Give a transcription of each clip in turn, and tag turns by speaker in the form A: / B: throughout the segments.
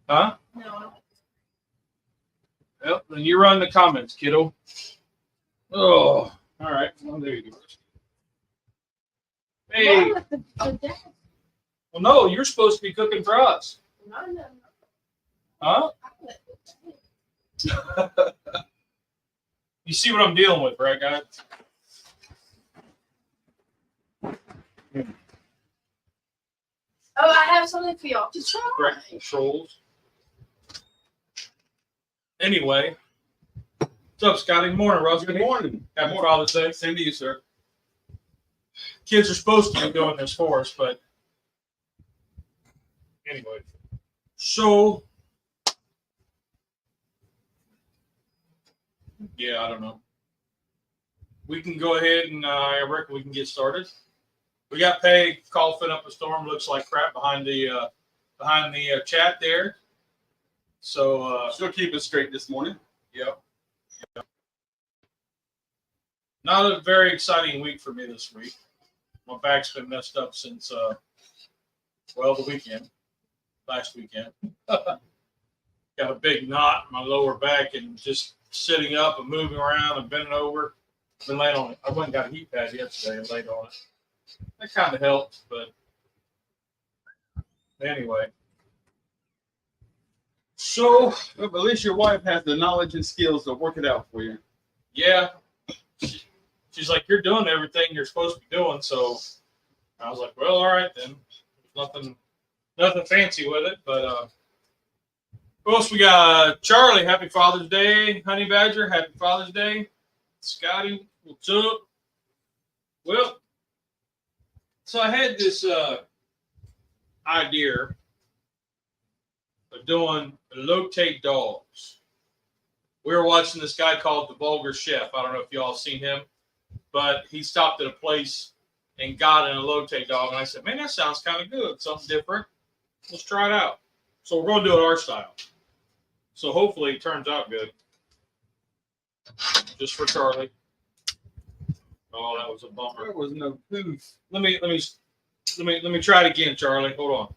A: Huh?
B: No.
A: Well, then you run the comments, kiddo. Oh, all right. Well, there you go. Hey. Well, no, you're supposed to be cooking for us.
B: No.
A: Huh? You see what I'm dealing with, right, guys?
B: Oh, I have something for y'all to try.
A: Correct controls. Anyway, what's up, Scotty? Good morning, Russ.
C: Good morning.
A: Happy Father's Day.
C: Same to you, sir.
A: Kids are supposed to be doing this for us, but anyway. So, yeah, I don't know. We can go ahead and I reckon we can get started. We got Peg coughing up a storm. Looks like crap behind the chat there. So
C: She'll keep us straight this morning.
A: Yep. Not a very exciting week for me this week. My back's been messed up since the weekend, last weekend. Got a big knot in my lower back, and just sitting up and moving around and bending over. Been laying on it. I went and got a heat pad yesterday and laid on it. That kind of helped, but anyway. So,
C: Well, at least your wife has the knowledge and skills to work it out for you.
A: yeah, she's like, you're doing everything you're supposed to be doing. So I was like, well, all right then. Nothing fancy with it, but who else we got? Charlie, happy Father's Day. Honey Badger, happy Father's Day. Scotty, what's up? Well, so I had this idea of doing Elote Dogs. We were watching this guy called The Vulgar Chef. I don't know if y'all seen him, but he stopped at a place and got an Elote dog. And I said, man, that sounds kind of good. Something different. Let's try it out. So we're going to do it our style. So hopefully it turns out good. Just for Charlie. Oh, that was a bumper.
C: There was no poof.
A: Let me try it again, Charlie. Hold on.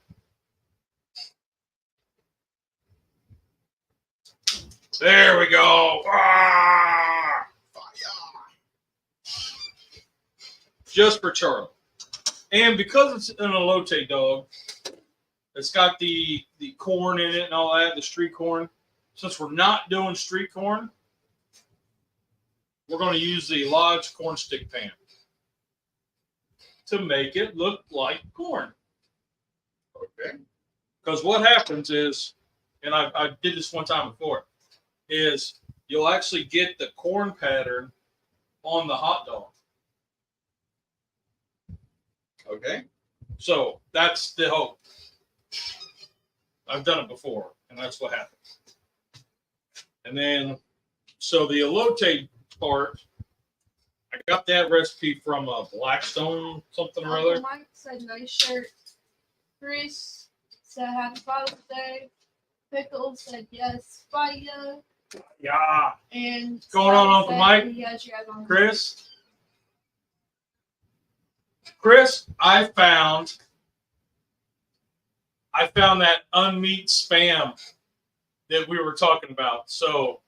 A: There we go. Ah! Just for Charlie. And because it's an Elote dog, it's got the corn in it and all that, the street corn. Since we're not doing street corn, we're going to use the Lodge corn stick pan to make it look like corn.
C: Okay.
A: Because what happens is, and I did this one time before, is you'll actually get the corn pattern on the hot dog.
C: Okay.
A: So that's the hope. I've done it before, and that's what happens. And then, so the Elote part, I got that recipe from Blackstone something or other.
B: Mike said nice shirt. Chris said happy Father's Day. Pickle said yes, fire.
A: Yeah.
B: And
A: What's going on, Uncle
B: said
A: Mike?
B: he has you guys on.
A: Chris, I found that unmeat spam that we were talking about. So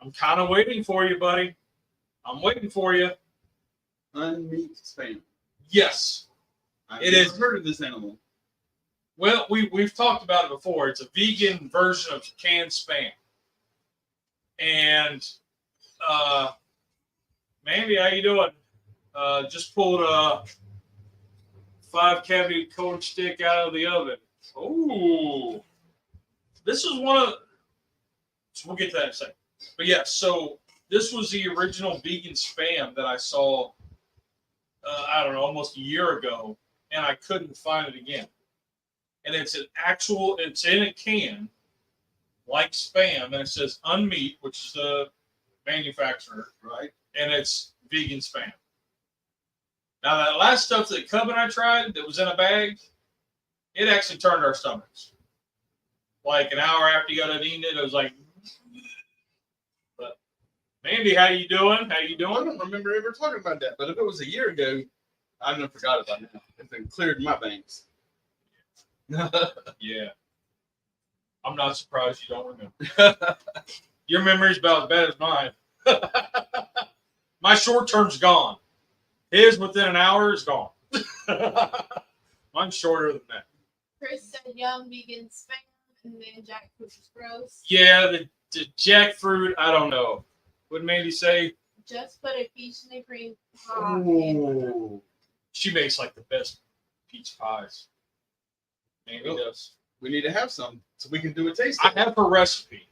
A: I'm kind of waiting for you, buddy. I'm waiting for you.
C: Unmeat spam.
A: Yes.
C: I've
A: It
C: never
A: is.
C: heard of this animal.
A: Well, we've talked about it before. It's a vegan version of canned spam. And Mandy, how you doing? Just pulled a 5-cavity corn stick out of the oven. Oh, this is one of. So we'll get to that in a second. But yeah, so this was the original vegan spam that I saw. I don't know, almost a year ago, and I couldn't find it again. And it's it's in a can, like spam, and it says Unmeat, which is the manufacturer,
C: Right.
A: and it's vegan spam. Now that last stuff that Cub and I tried that was in a bag, it actually turned our stomachs. Like an hour after you got done eating it, it was like. But Mandy, how you doing? How you
C: I
A: doing?
C: don't remember ever talking about that, but if it was a year ago, I've never forgot about it. It's been cleared my banks.
A: Yeah. I'm I'm not surprised you don't remember. Your memory's about as bad as mine. My short term's gone. His within an hour is gone. Mine's shorter than that.
B: Chris said yum vegan spam, and then jackfruit was gross.
A: Yeah, the jackfruit, I don't know. What did Mandy say?
B: Just put a peach in the cream pie.
A: Ooh. She makes like the best peach pies. Mandy does.
C: We need to have some so we can do a taste.
A: I have her recipe.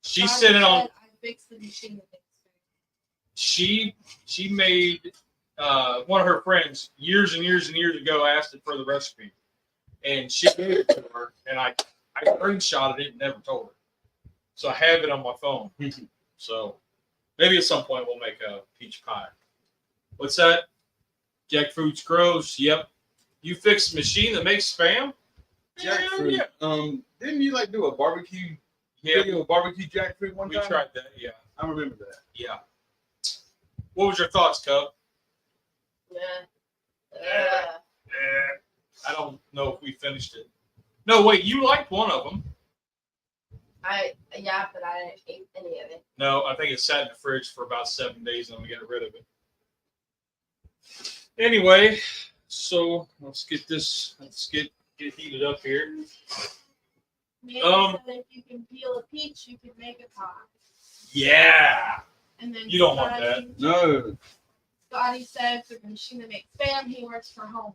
A: She sent it on.
B: I fixed the machine that makes
A: She made one of her friends years and years and years ago asked it for the recipe, and she gave it to her, and I screenshotted it and never told her. So I have it on my phone. So maybe at some point we'll make a peach pie. What's that? Jackfruit's gross. Yep. You fixed the machine that makes spam?
C: Jackfruit.
A: Yeah.
C: Didn't you like do a barbecue video of barbecue jackfruit one
A: We
C: time?
A: tried that. Yeah.
C: I remember that.
A: Yeah. What was your thoughts, Cub? I don't know if we finished it. No, wait. You liked one of them.
B: but I didn't eat any of it.
A: No, I think it sat in the fridge for about 7 days and we got rid of it. Anyway, so let's get heated up here.
B: Mandy said if you can peel a peach, you can make a pie.
A: Yeah.
B: And then
A: You don't want that.
C: No.
B: Scotty said for the machine that makes spam, he works for home.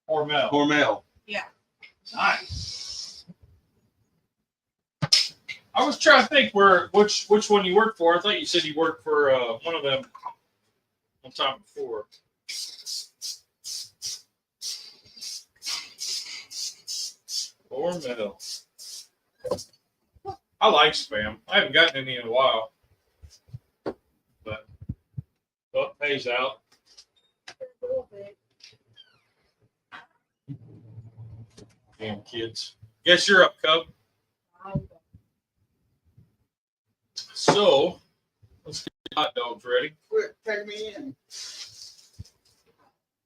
A: Hormel.
C: Hormel.
B: Yeah.
A: Nice. I was trying to think which one you worked for. I thought you said you worked for one of them one time before. Hormel. I like spam. I haven't gotten any in a while. But it pays out.
B: A little bit.
A: Damn kids. Guess you're up, Cub. So, let's get the hot dogs ready.
C: Quick, tag me in.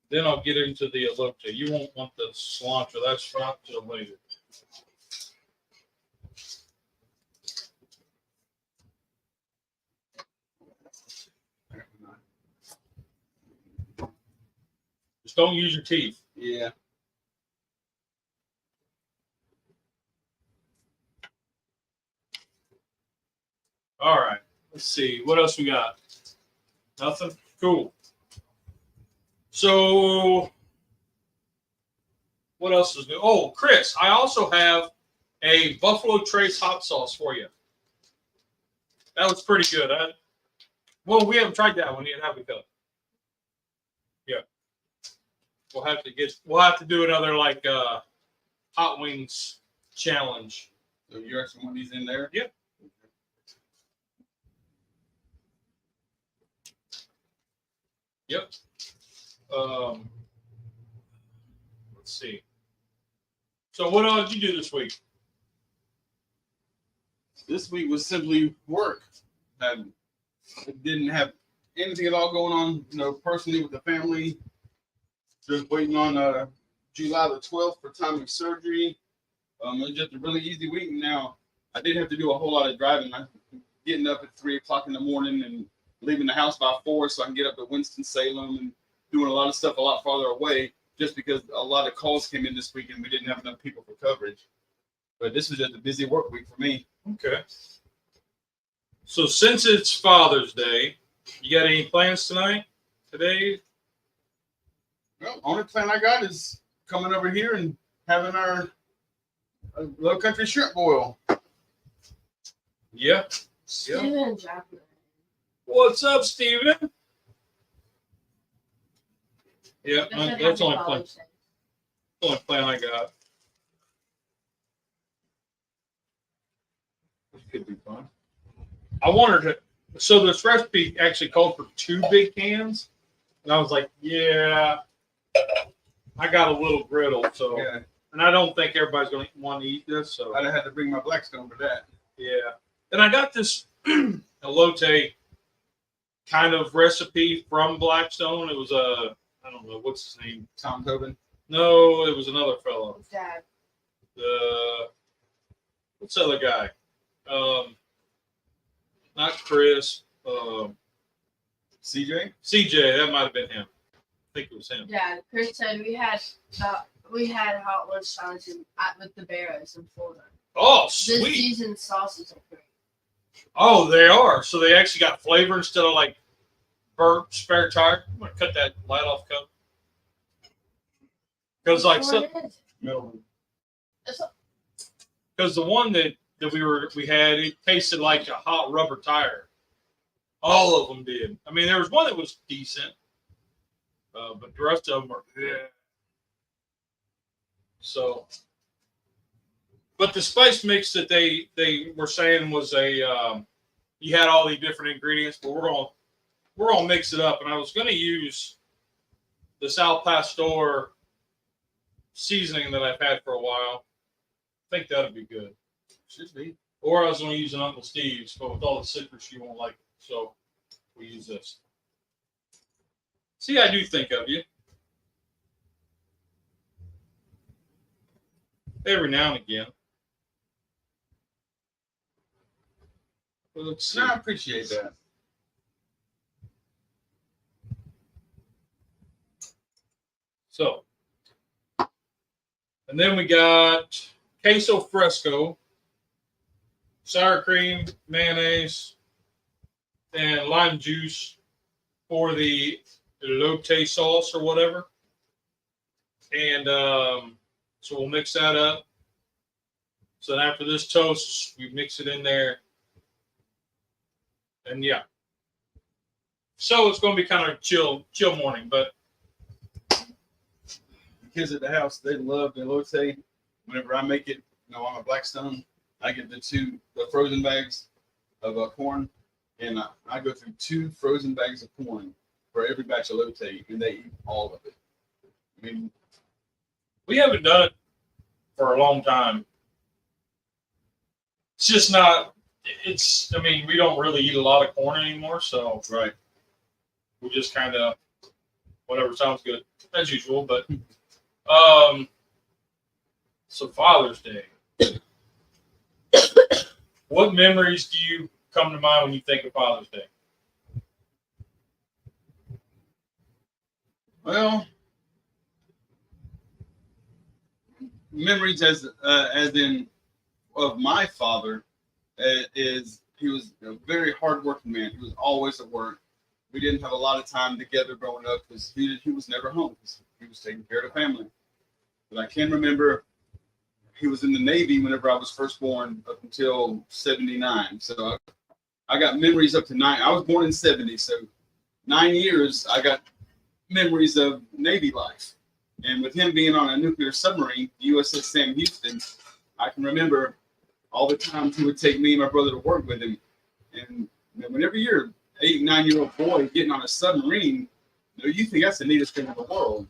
A: Then I'll get into the Elote. You won't want the cilantro. That's not till later. Just don't use your teeth.
C: Yeah.
A: All right. Let's see. What else we got? Nothing? Cool. So, what else is new? Oh, Chris, I also have a Buffalo Trace hot sauce for you. That was pretty good. Well, we haven't tried that one yet, have we, Phil? Yeah. We'll have to do another like hot wings challenge.
C: So you actually want these in there?
A: Yep. Yep. Let's see. So what did you do this week?
C: This week was simply work. I didn't have anything at all going on, personally with the family. Just waiting on July the 12th for timely surgery. It was just a really easy week. Now, I did have to do a whole lot of driving. I'm getting up at 3 o'clock in the morning and leaving the house by 4 so I can get up to Winston-Salem and doing a lot of stuff a lot farther away just because a lot of calls came in this week and we didn't have enough people for coverage. But this was just a busy work week for me.
A: Okay. So since it's Father's Day, you got any plans today?
C: Well, only plan I got is coming over here and having our low country shrimp boil.
A: Yeah.
B: Steven Jackman.
A: What's up, Steven? Yeah, that's the only plan I got. This could be fun. I wanted to. So this recipe actually called for 2 big cans, and I was like, yeah, I got a little griddle, so
C: Yeah,
A: and I don't think everybody's going to want to eat this, so
C: I'd have had to bring my Blackstone for that.
A: yeah. And I got this Elote kind of recipe from Blackstone. It was I don't know what's his name.
C: Tom Tobin.
A: No, it was another fellow.
B: Dad.
A: what's the other guy? Not Chris.
C: CJ?
A: CJ, that might have been him. I think it was him.
B: Yeah, Chris said we had hot lunch sandwiches with the Barrows in Florida.
A: Oh,
B: This
A: sweet.
B: season's sauces are great.
A: Oh, they are. So they actually got flavor instead of like burnt spare tire. I'm gonna cut that light off, coat. Because like so,
C: Melvin.
A: because the one that we had, it tasted like a hot rubber tire. All of them did. I mean, there was one that was decent, but the rest of them were. Yeah. So, but the spice mix that they were saying was you had all the different ingredients, but we're gonna mix it up, and I was gonna use this Al Pastor seasoning that I've had for a while. I think that'd be good.
C: Should be.
A: Or I was gonna use an Uncle Steve's, but with all the citrus, you won't like it, so we use this. See, I do think of you. Every now and again. Well, let's see.
C: No, I appreciate that.
A: So, and then we got queso fresco, sour cream, mayonnaise, and lime juice for the elote sauce or whatever. And so we'll mix that up. So then after this toast, we mix it in there. And yeah. So it's going to be kind of chill morning, but
C: Kids at the house, they love the elote. Whenever I make it, on a Blackstone, I get the frozen bags of corn, and I go through 2 frozen bags of corn for every batch of elote, and they eat all of it. I mean,
A: we haven't done it for a long time. It's just not. I mean, we don't really eat a lot of corn anymore, so
C: right.
A: we just kind of whatever sounds good as usual. But so Father's Day. What memories do you come to mind when you think of Father's Day?
C: Well, memories as in of my father is he was a very hardworking man. He was always at work. We didn't have a lot of time together growing up because he was never home. He was taking care of the family. But I can remember he was in the Navy whenever I was first born up until 79. So I got memories up to 9. I was born in 70, so 9 years I got memories of Navy life. And with him being on a nuclear submarine, USS Sam Houston, I can remember all the times he would take me and my brother to work with him. And whenever you're an 8, 9-year-old boy getting on a submarine, you think that's the neatest thing in the world.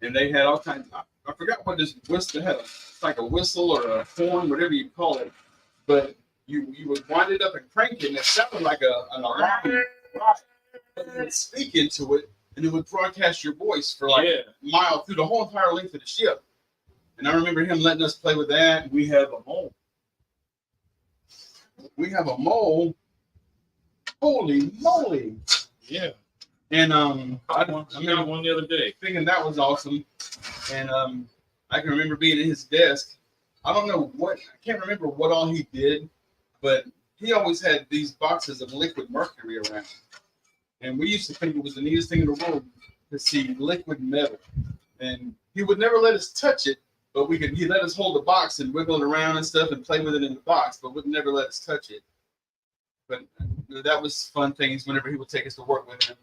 C: And they had all kinds of, I forgot what this whistle had. It's like a whistle or a horn, whatever you call it. But you would wind it up and crank it, and it sounded like an alarm. But you would speak into it, and it would broadcast your voice for like a mile through the whole entire length of the ship. And I remember him letting us play with that. We have a mole. Holy moly!
A: Yeah.
C: And
A: I remember one the other day.
C: Thinking that was awesome. And I can remember being in his desk. I can't remember what all he did, but he always had these boxes of liquid mercury around. And we used to think it was the neatest thing in the world to see liquid metal. And he would never let us touch it, but he let us hold the box and wiggle it around and stuff and play with it in the box, but would never let us touch it. But that was fun things whenever he would take us to work with him.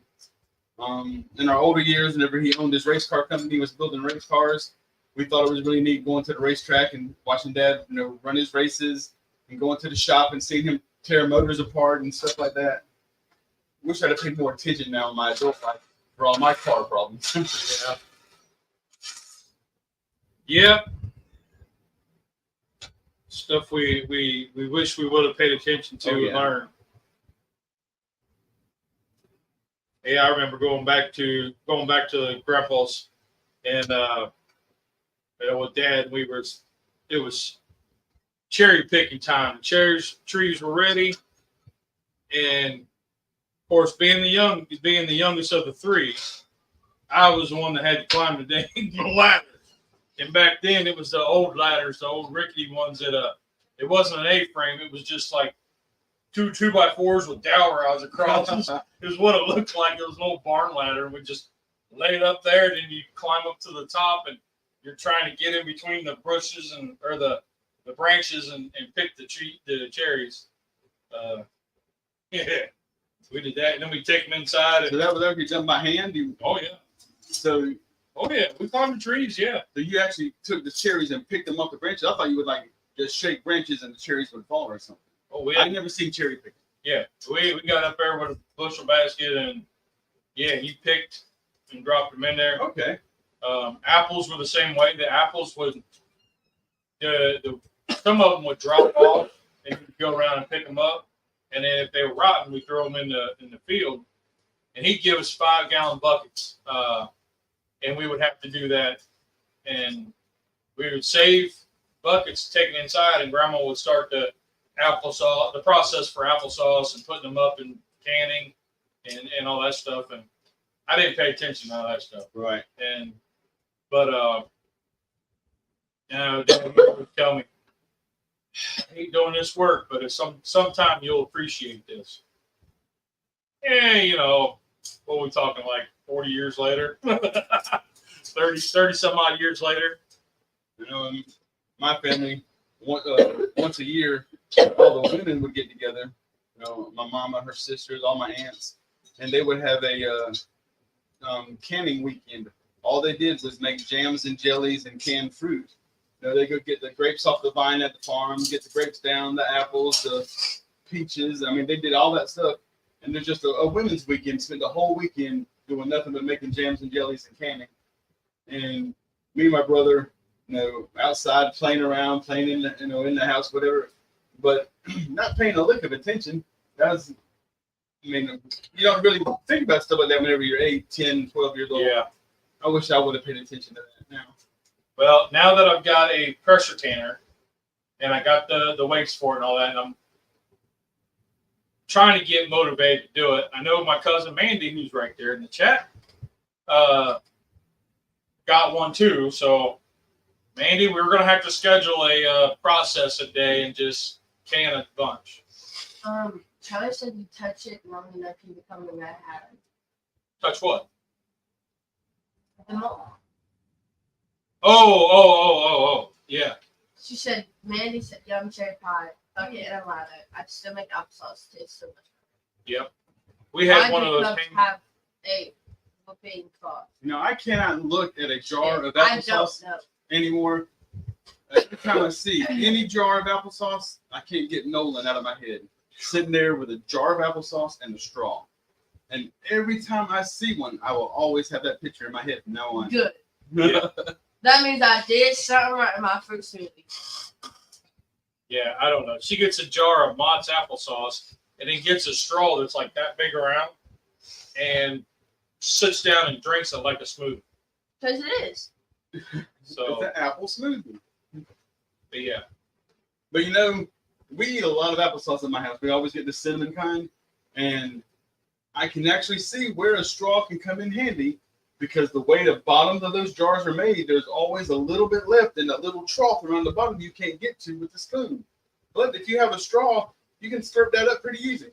C: In our older years, whenever he owned his race car company, he was building race cars. We thought it was really neat going to the racetrack and watching Dad, run his races and going to the shop and seeing him tear motors apart and stuff like that. Wish I'd have paid more attention now in my adult life for all my car problems.
A: Yeah. Stuff we wish we would have paid attention to and learned. Yeah, I remember going back to Grandpa's and with Dad, it was cherry picking time. The trees were ready, and of course, being the youngest of the three, I was the one that had to climb the dang ladder. And back then, it was the old ladders, the old rickety ones that it wasn't an A-frame. It was just like two 2x4s with dowel rods across. It was what it looked like. It was an old barn ladder. We just lay it up there, and then you climb up to the top, and you're trying to get in between the bushes or the branches and pick the cherries. Yeah, we did that, and then we take them inside.
C: So that was actually done by hand.
A: Oh yeah.
C: So.
A: Oh yeah, we climbed the trees. Yeah.
C: So you actually took the cherries and picked them off the branches. I thought you would like just shake branches and the cherries would fall or something.
A: Oh,
C: I never seen cherry picking.
A: Yeah, we got up there with a bushel basket, and yeah, he picked and dropped them in there.
C: Okay.
A: Apples were the same way. The apples would some of them would drop off, and you'd go around and pick them up, and then if they were rotten, we throw them in the field, and he'd give us 5-gallon buckets. And we would have to do that, and we would save buckets, take it inside, and Grandma would start the process for applesauce and putting them up and canning and all that stuff. And I didn't pay attention to all that stuff.
C: Right.
A: But Dad would tell me, I hate doing this work, but sometime you'll appreciate this. Yeah, what are we talking, like 40 years later? 30 some odd years later.
C: My family, once a year, all the women would get together. My mama, her sisters, all my aunts, and they would have a canning weekend. All they did was make jams and jellies and canned fruit. They go get the grapes off the vine at the farm, get the grapes down, the apples, the peaches. I mean, they did all that stuff. And there's just a women's weekend, spent the whole weekend doing nothing but making jams and jellies and canning. And me and my brother, outside playing around, playing in the house, whatever, but not paying a lick of attention. You don't really think about stuff like that whenever you're 8, 10, 12 years old.
A: Yeah.
C: I wish I would have paid attention to that now.
A: Well, now that I've got a pressure tanner and I got the weights for it and all that, and I'm trying to get motivated to do it. I know my cousin Mandy, who's right there in the chat, got one too. So, Mandy, we're going to have to schedule a process a day and just can a bunch.
D: Charlie said you touch it long enough, you become the Mad Hatter.
A: Touch what?
D: The mold.
A: Oh. Yeah.
D: She said, Mandy said, yum cherry pie. Okay, and I love it. I still make applesauce taste so much better.
A: Yep. We had one of those.
D: Have a whooping sauce.
C: I cannot look at a jar of applesauce anymore. Every time I see any jar of applesauce, I can't get Nolan out of my head. Sitting there with a jar of applesauce and a straw. And every time I see one, I will always have that picture in my head from now on.
D: Good.
A: Yeah.
D: That means I did something right in my fruit smoothie.
A: Yeah, I don't know. She gets a jar of Mott's applesauce and then gets a straw that's like that big around and sits down and drinks it like a smoothie.
D: Because it is.
A: So
C: it's an apple smoothie.
A: But yeah.
C: But we eat a lot of applesauce in my house. We always get the cinnamon kind. And I can actually see where a straw can come in handy because the way the bottoms of those jars are made, there's always a little bit left in that little trough around the bottom you can't get to with the spoon. But if you have a straw, you can stir that up pretty easy.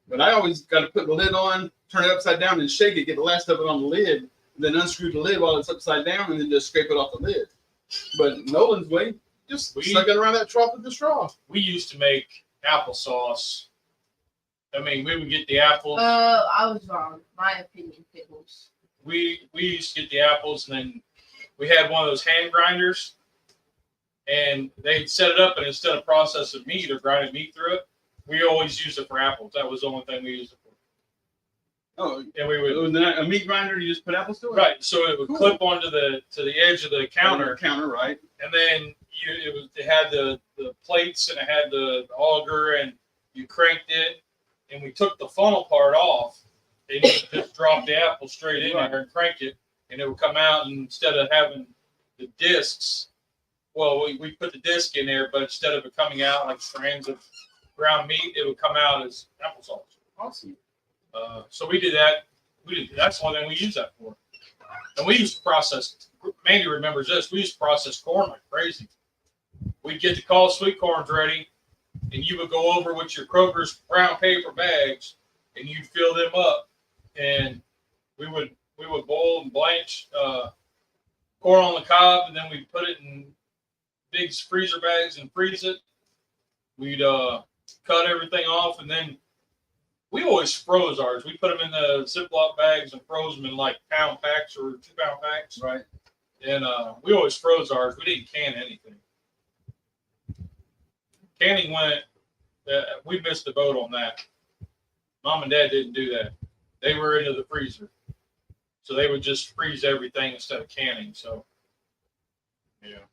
C: But I always got to put the lid on, turn it upside down, and shake it, get the last of it on the lid, and then unscrew the lid while it's upside down, and then just scrape it off the lid. But Nolan's way, just suck it around that trough with the straw.
A: We used to make applesauce. I mean, we would get the apples.
D: I was wrong. My opinion, pickles.
A: We used to get the apples, and then we had one of those hand grinders, and they'd set it up, and instead of processing meat or grinding meat through it, we always used it for apples. That was the only thing we used it for.
C: Oh,
A: and we would
C: a meat grinder. You just put apples to it,
A: right? So it would clip onto the edge of the counter.
C: Right?
A: And then it had the plates and it had the auger, and you cranked it, and we took the funnel part off, and you just drop the apple straight in there and crank it, and it would come out. And instead of having the discs, well, we put the disc in there, but instead of it coming out like strands of ground meat, it would come out as applesauce.
C: Awesome.
A: So we did that. That's the only thing we use that for. And we used to process. Mandy remembers this. We used to process corn like crazy. We'd get the called sweet corns ready, and you would go over with your Kroger's brown paper bags, and you'd fill them up, and we would boil and blanch corn on the cob, and then we'd put it in big freezer bags and freeze it. We'd cut everything off, and then we always froze ours. We put them in the Ziploc bags and froze them in like pound packs or 2 pound packs.
C: Right.
A: And we always froze ours. We didn't can anything. Canning went, we missed the boat on that. Mom and Dad didn't do that. They were into the freezer. So they would just freeze everything instead of canning. So, yeah.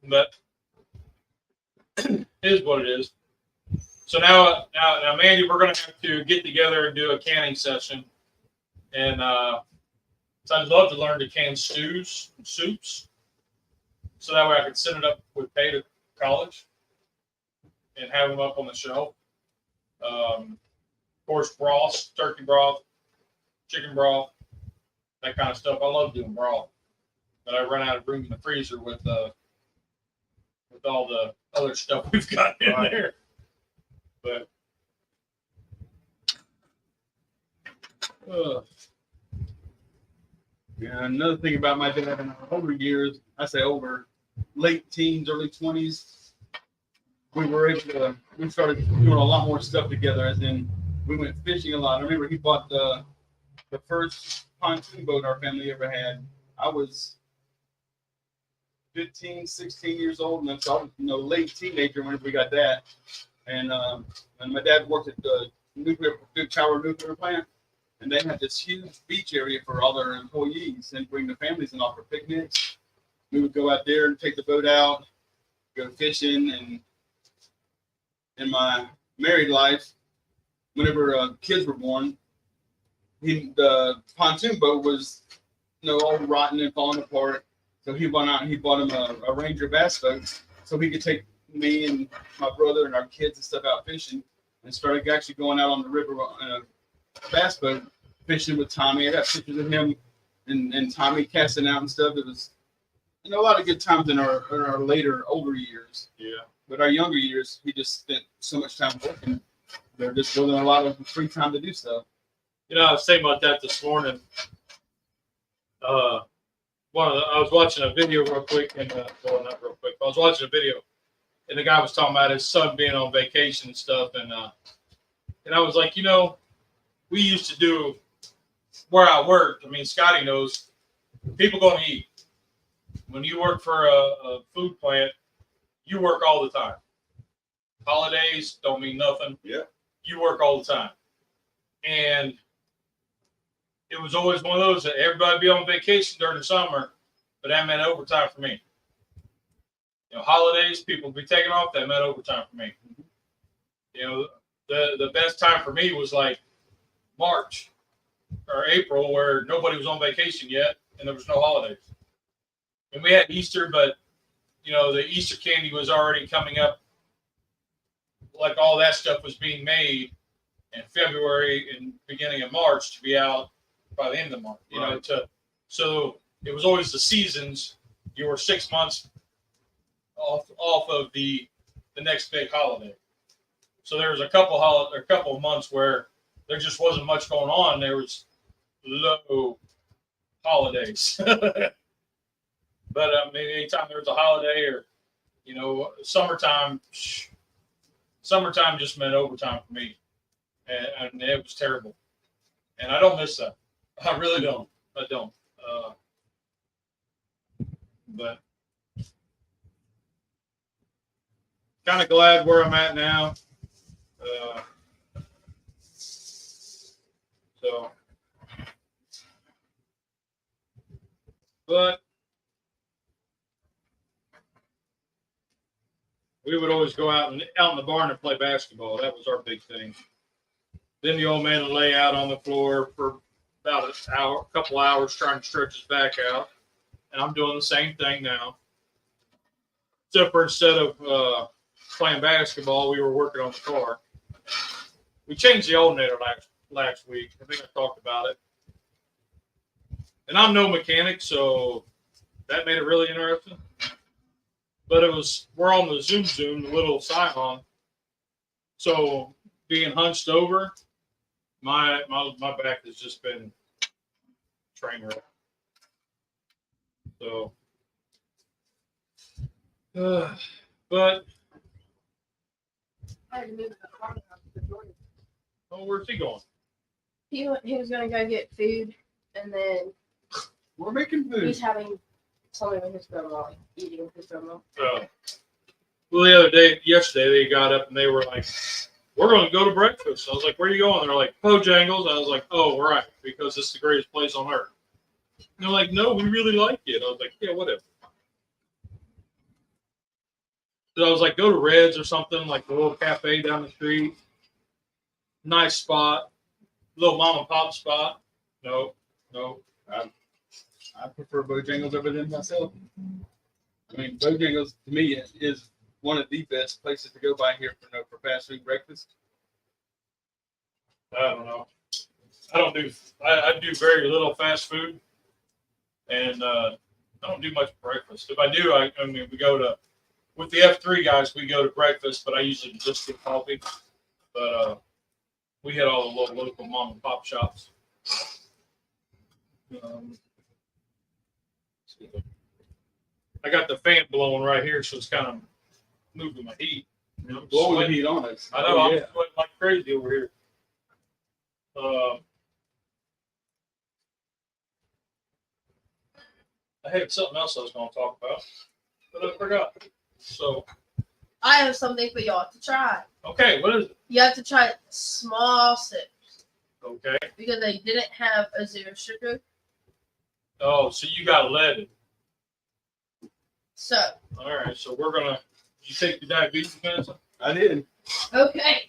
A: But it is what it is. So now, Mandy, we're going to have to get together and do a canning session. And so I'd love to learn to can stews and soups. So that way I could send it up with Pay to college and have them up on the shelf. Of course, broth, turkey broth, chicken broth, that kind of stuff. I love doing broth. But I run out of room in the freezer with all the other stuff we've got in there. But
C: yeah, another thing about my dad in our older years, I say older, late teens, early 20s, we started doing a lot more stuff together, as in we went fishing a lot. I remember he bought the first pontoon boat our family ever had. I was 15, 16 years old, and so I was, late teenager whenever we got that. And my dad worked at the big power nuclear plant, and they had this huge beach area for all their employees and bring the families in off for picnics. We would go out there and take the boat out, go fishing. And in my married life, whenever kids were born, the pontoon boat was all rotten and falling apart. So he went out and he bought him a Ranger bass boat so he could take me and my brother and our kids and stuff out fishing, and started actually going out on the river in a bass boat fishing with Tommy. I got pictures of him and Tommy casting out and stuff. It was a lot of good times in our later, older years.
A: yeah,
C: But our younger years, he just spent so much time working. There just wasn't a lot of free time to do stuff.
A: I was thinking about that this morning. I was watching a video real quick, and well, not real quick. I was watching a video, and the guy was talking about his son being on vacation and stuff, and I was like, we used to do where I worked. I mean, Scotty knows people going to eat. When you work for a food plant, you work all the time. Holidays don't mean nothing.
C: Yeah.
A: You work all the time. And it was always one of those that everybody be on vacation during the summer, but that meant overtime for me. Holidays, people be taking off, that meant overtime for me. The best time for me was like March or April, where nobody was on vacation yet and there was no holidays. And we had Easter, but the Easter candy was already coming up. Like all that stuff was being made in February and beginning of March to be out by the end of the month.
C: Right.
A: So it was always the seasons. You were 6 months off of the next big holiday. So there was a couple of months where there just wasn't much going on. There was low holidays. But anytime there was a holiday or summertime just meant overtime for me, and it was terrible. And I don't miss that. I really don't. I don't. But kind of glad where I'm at now. But we would always go out in the barn and play basketball. That was our big thing. Then the old man would lay out on the floor for about a couple hours trying to stretch his back out. And I'm doing the same thing now. Except for instead of playing basketball, we were working on the car. We changed the alternator last week. I think I talked about it. And I'm no mechanic, so that made it really interesting. But we're on the Zoom, the little Scion. So being hunched over, my back has just been train wreck. So, but
D: I had to move the car down to the door.
A: oh, where's he going?
D: He was gonna go get food, and then
C: We're making food.
D: he's having something with his grandma, like eating with his grandma.
A: Well, yesterday, they got up and they were like, "We're going to go to breakfast." I was like, "Where are you going?" They're like, "Bojangles." I was like, "Oh, right, because it's the greatest place on earth." And they're like, "No, we really like it." I was like, "Yeah, whatever." So I was like, "Go to Red's or something, like a little cafe down the street. Nice spot, little mom and pop spot." No.
C: I prefer Bojangles over them myself. I mean, Bojangles to me is one of the best places to go by here for fast food breakfast.
A: I don't know. I do very little fast food, and I don't do much breakfast. If I do, I mean, we go to with the F3 guys. We go to breakfast, but I usually just get coffee. But we hit all the local mom and pop shops. I got the fan blowing right here, so it's kind of moving my heat. You know,
C: Blowing the
A: sweating.
C: heat on us.
A: I know, I'm sweating like crazy over here. I had something else I was going to talk about, but I forgot. So,
D: I have something for y'all to try.
A: okay, what is it?
D: You have to try small sips
A: Okay.
D: because they didn't have a zero sugar.
A: Oh, so you got leaded.
D: So,
A: All right, so we're going to, you take the diabetes medicine?
C: I did.
D: okay.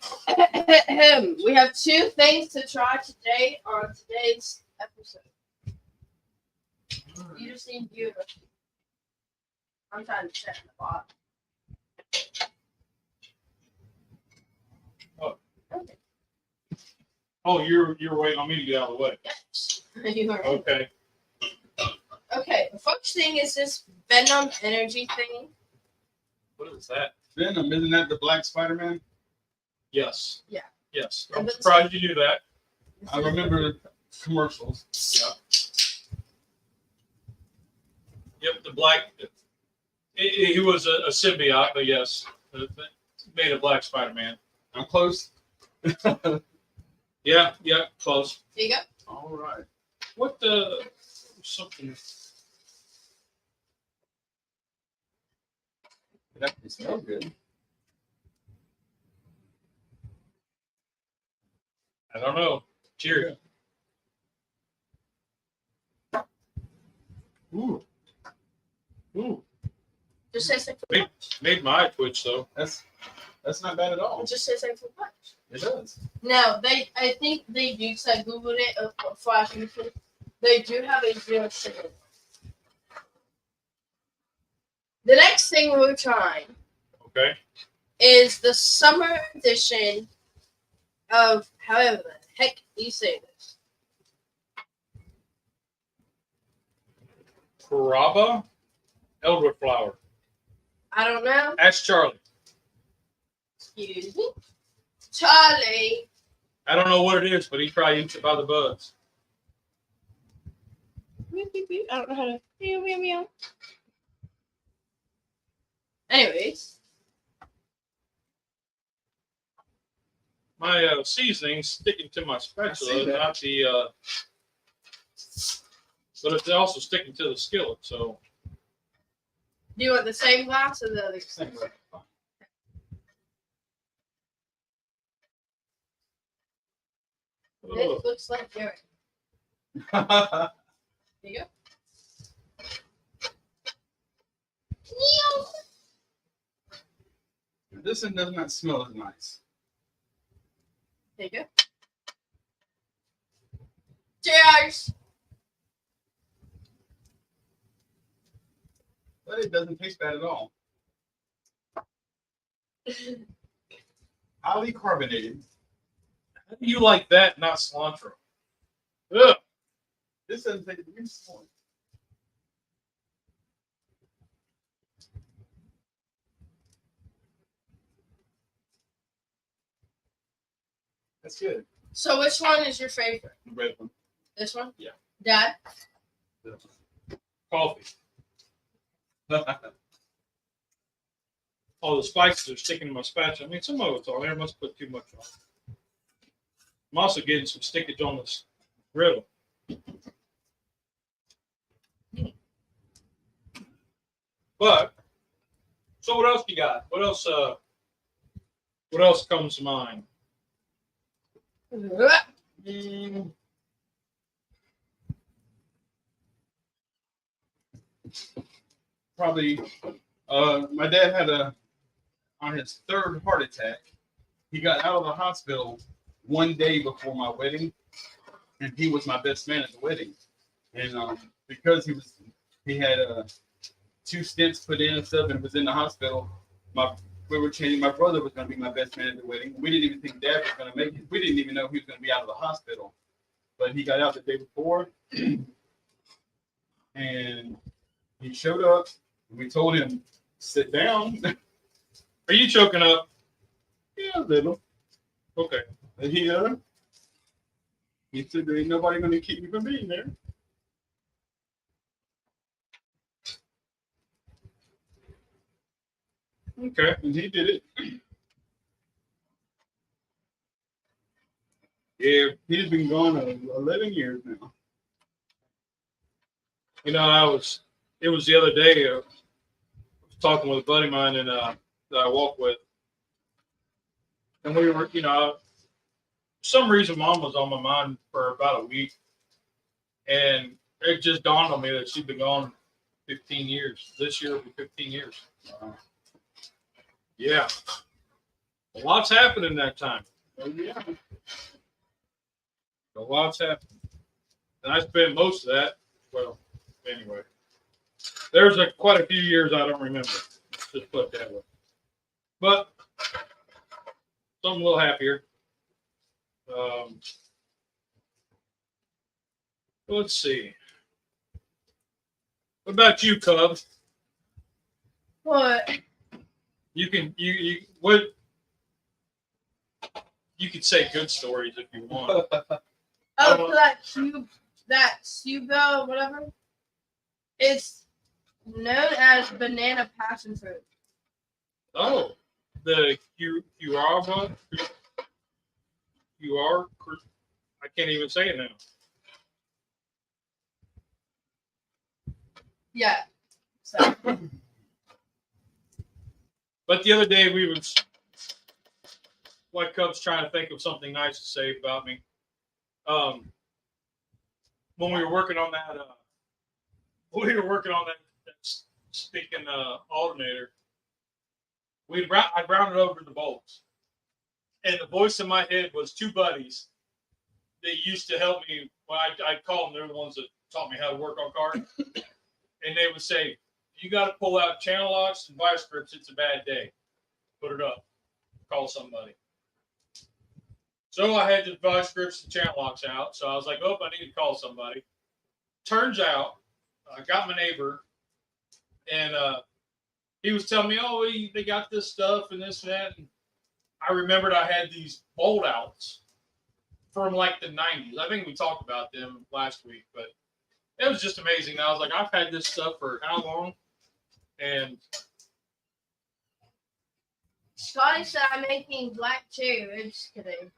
D: We have two things to try today on today's episode. You just need you. I'm trying to check the bottom.
A: Oh.
D: Okay.
A: Oh, you're waiting on me to get out of the way.
D: Yes. You are.
A: Okay.
D: Okay. The first thing is this Venom energy thing.
A: What is that?
C: Venom, isn't that the Black Spider-Man?
A: Yes.
D: Yeah.
A: Yes. I'm
D: And it's-
A: surprised you knew that.
C: I remember the commercials.
A: Yeah. Yep, the black. He was a symbiote, but yes, made a black Spider-Man.
C: I'm close.
A: Yeah, close.
D: There you go.
C: All right.
A: What the something?
C: That can smell good.
A: I don't know. Cheers. Ooh.
D: Just says like for
A: Made my eye twitch though.
C: That's not bad at all.
D: It just says like for punch.
C: It does.
D: Now I think they do. Cause I googled it before I finished it. They do have a zero sugar. The next thing we're trying
A: Okay.
D: is the summer edition of however the heck you say this.
A: Caraba elderflower.
D: I don't know.
A: Ask Charlie.
D: Excuse me. Charlie.
A: I don't know what it is, but he probably eats it by the buds.
D: I don't know how to meow meow meow. Anyways.
A: My seasoning's sticking to my spatula, not the. But it's also sticking to the skillet, so.
D: Do you want the same glass or the other?
C: Same way.
D: It looks like urine.
C: Oh.
D: There you go.
C: This one does not smell as nice.
D: There you go. Cheers!
C: But it doesn't taste bad at all. Highly carbonated.
A: How do you like that, not cilantro? Ugh.
C: This doesn't take the least one. That's good.
D: So which one is your favorite?
C: The red one.
D: This one?
C: Yeah.
D: Dad?
A: Coffee. All the spices are sticking to my spatula. I mean, some of it's on there. I must put too much on. I'm also getting some stickage on this griddle. But so what else you got? What else comes to mind?
C: Probably my dad had on his third heart attack. He got out of the hospital one day before my wedding, and he was my best man at the wedding. And because he had 2 stents put in and stuff, and was in the hospital. We were changing. My brother was going to be my best man at the wedding. We didn't even think Dad was going to make it. We didn't even know he was going to be out of the hospital. But he got out the day before, and he showed up. And we told him, "Sit down."
A: Are you choking up?
C: Yeah, a little.
A: Okay.
C: And he said, "There ain't nobody going to keep me from being there."
A: Okay.
C: And he did it.
A: Yeah.
C: He's been gone 11 years now.
A: You know, it was the other day, I was talking with a buddy of mine that I walk with. And we were, for some reason, Mom was on my mind for about a week. And it just dawned on me that she'd been gone 15 years. This year will be 15 years. Yeah. A lot's happened in that time.
C: Oh, yeah.
A: A lot's happened. And I spent most of that, well, anyway. There's quite a few years I don't remember. Let's just put it that way. But something a little happier. Let's see. What about you, Cub?
D: What?
A: You can you could say good stories if you want.
D: Oh, so that Cuba, whatever. It's known as banana passion fruit.
A: Oh, the QR one? QR? I can't even say it now.
D: Yeah. So.
A: But the other day we was White Cub's trying to think of something nice to say about me. When we were working on that stinking alternator, I rounded over the bolts, and the voice in my head was 2 buddies that used to help me. Well, I'd call them. They're the ones that taught me how to work on cars, and they would say, "You got to pull out channel locks and vice grips. It's a bad day. Put it up. Call somebody." So I had the vice grips and channel locks out. So I was like, "Oh, I need to call somebody." Turns out, I got my neighbor, and he was telling me, "Oh, they got this stuff and this and that." And I remembered I had these bolt outs from like the 90s. I think we talked about them last week, but it was just amazing. I was like, I've had this stuff for how long? And
D: Scotty said I'm making black cherry ribs today.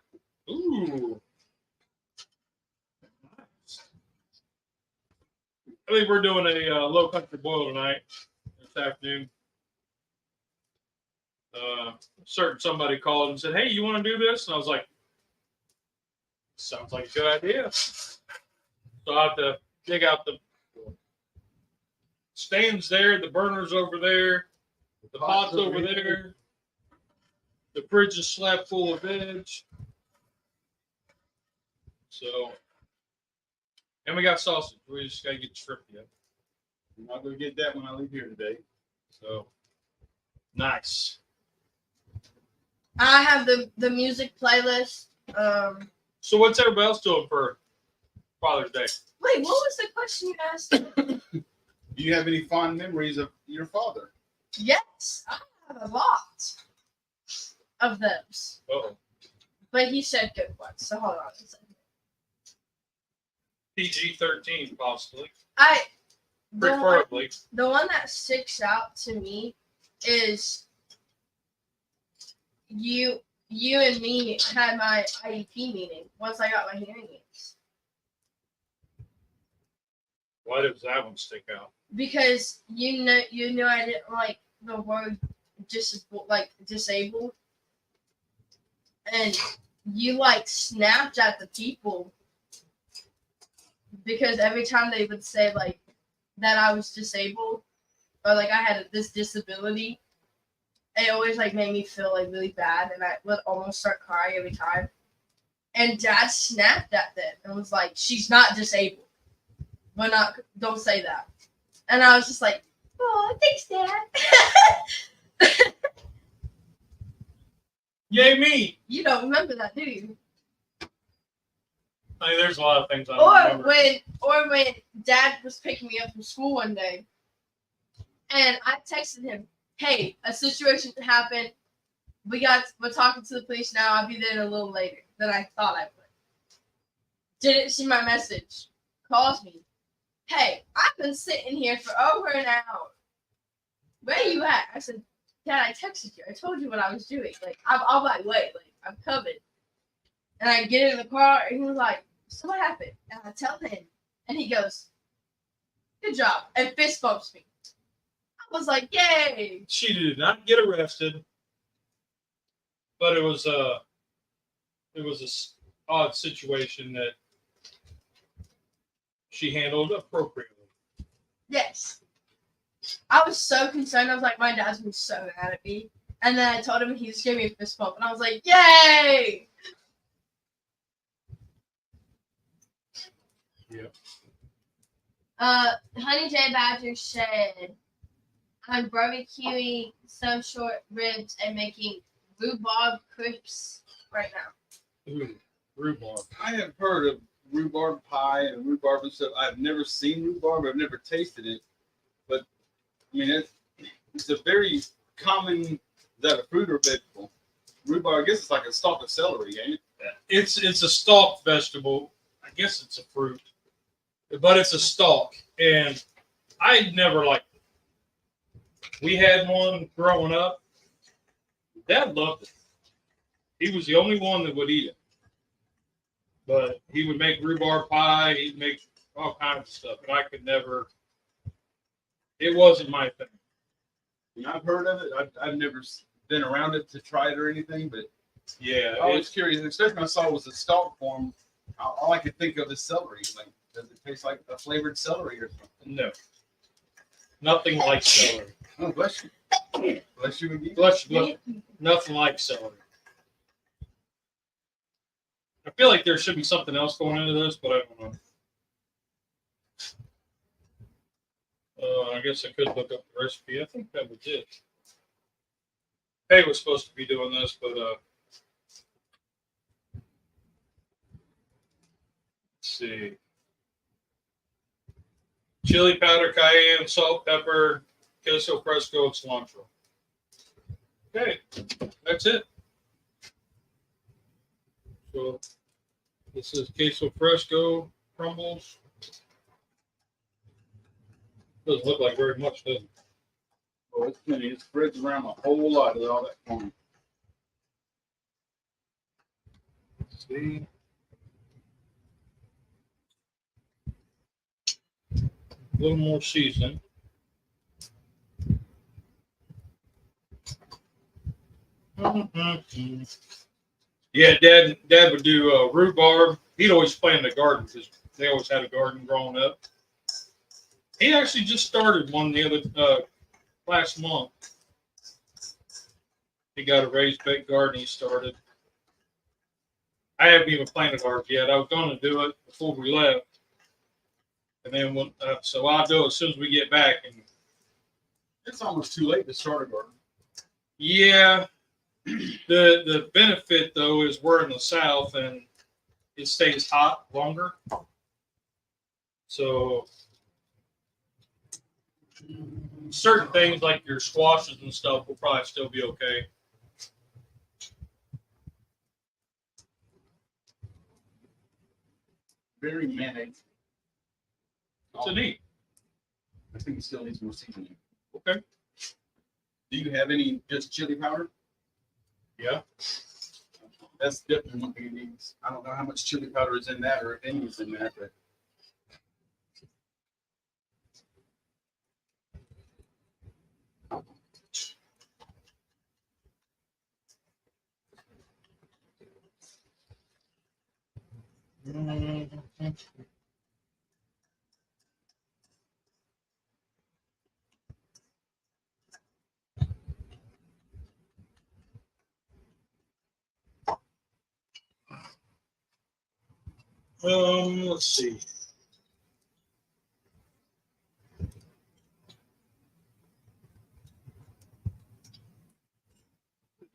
A: ooh. I think we're doing a low country boil tonight, this afternoon. Certain somebody called and said, "Hey, you want to do this?" And I was like, "Sounds like a good idea." So I have to dig out the stands there, the burners over there, the pots over there, the fridge is slap full of veg. So, and we got sausage. We just gotta get the shrimp yet.
C: I'm not going to get that when I leave here today.
A: So, nice.
D: I have the music playlist.
A: So what's everybody else doing for Father's Day?
D: Wait, what was the question you asked?
C: Do you have any fond memories of your father?
D: Yes, I have a lot of those.
A: Uh-oh.
D: But he said good ones, so hold on a second.
A: PG-13, possibly.
D: The one,
A: Preferably.
D: the one that sticks out to me is you and me had my IEP meeting once I got my hearing aids.
A: Why does that one stick out?
D: Because you know I didn't like the word disabled, and you like snapped at the people because every time they would say like that I was disabled or like I had this disability, it always like made me feel like really bad, and I would almost start crying every time. And Dad snapped at them and was like, "She's not disabled. Don't say that." And I was just like, "Oh, thanks, Dad."
A: Yay me!
D: You don't remember that, do you?
A: I mean, there's a lot of things I don't remember.
D: Or when Dad was picking me up from school one day, and I texted him, "Hey, a situation happened. We're talking to the police now. I'll be there a little later than I thought I would." Didn't see my message. Calls me. "Hey, I've been sitting here for over an hour. Where are you at?" I said, "Dad, I texted you. I told you what I was doing. Like, I'm on my way. Like, I'm coming." And I get in the car, and he was like, "So what happened?" And I tell him, and he goes, "Good job," and fist bumps me. I was like, "Yay!"
A: She did not get arrested, but it was a odd situation that she handled appropriately.
D: Yes. I was so concerned. I was like, my dad's been so mad at me. And then I told him, and he just gave me a fist bump, and I was like, "Yay!"
A: Yep.
D: Honey J Badger said, "I'm barbecuing some short ribs and making rhubarb crisps right now."
A: Ooh, rhubarb.
C: I have heard of rhubarb pie and rhubarb and stuff. I've never seen rhubarb. I've never tasted it. But, I mean, it's a very common, is that a fruit or vegetable? Rhubarb, I guess it's like a stalk of celery, ain't it?
A: It's a stalk vegetable. I guess it's a fruit, but it's a stalk, and I'd never liked it. We had one growing up. Dad loved it. He was the only one that would eat it. But he would make rhubarb pie. He'd make all kinds of stuff, and I could never. It wasn't my thing.
C: And I've heard of it. I've never been around it to try it or anything, but
A: Yeah,
C: I was curious. Especially when I saw it was a stalk form. All I could think of is celery. Like, does it taste like a flavored celery or something?
A: no, nothing like celery.
C: Oh, bless you. Bless you again.
A: Bless you. Nothing like celery. I feel like there should be something else going into this, but I don't know. I guess I could look up the recipe. I think that was it. Hey was supposed to be doing this, but let's see. Chili powder, cayenne, salt, pepper, queso fresco, and cilantro. Okay, that's it. So this is queso fresco crumbles. Doesn't look like very much, does it?
C: Oh, it's plenty. It spreads around a whole lot of all that corn.
A: Let's see. A little more seasoning. Yeah, Dad would do rhubarb. He'd always play in the garden because they always had a garden growing up. He actually just started one the other last month. He got a raised bed garden he started. I haven't even planted ours yet. I was going to do it before we left. And then, so I'll do it as soon as we get back. And
C: It's almost too late to start a garden.
A: yeah, The benefit though is we're in the South and it stays hot longer. So certain things like your squashes and stuff will probably still be okay.
C: Very mayonnaise.
A: It's a neat.
C: I think it still needs more seasoning.
A: Okay.
C: Do you have any just chili powder?
A: Yeah.
C: That's definitely one thing it needs. I don't know how much chili powder is in that or if any is in that, but
A: Let's see.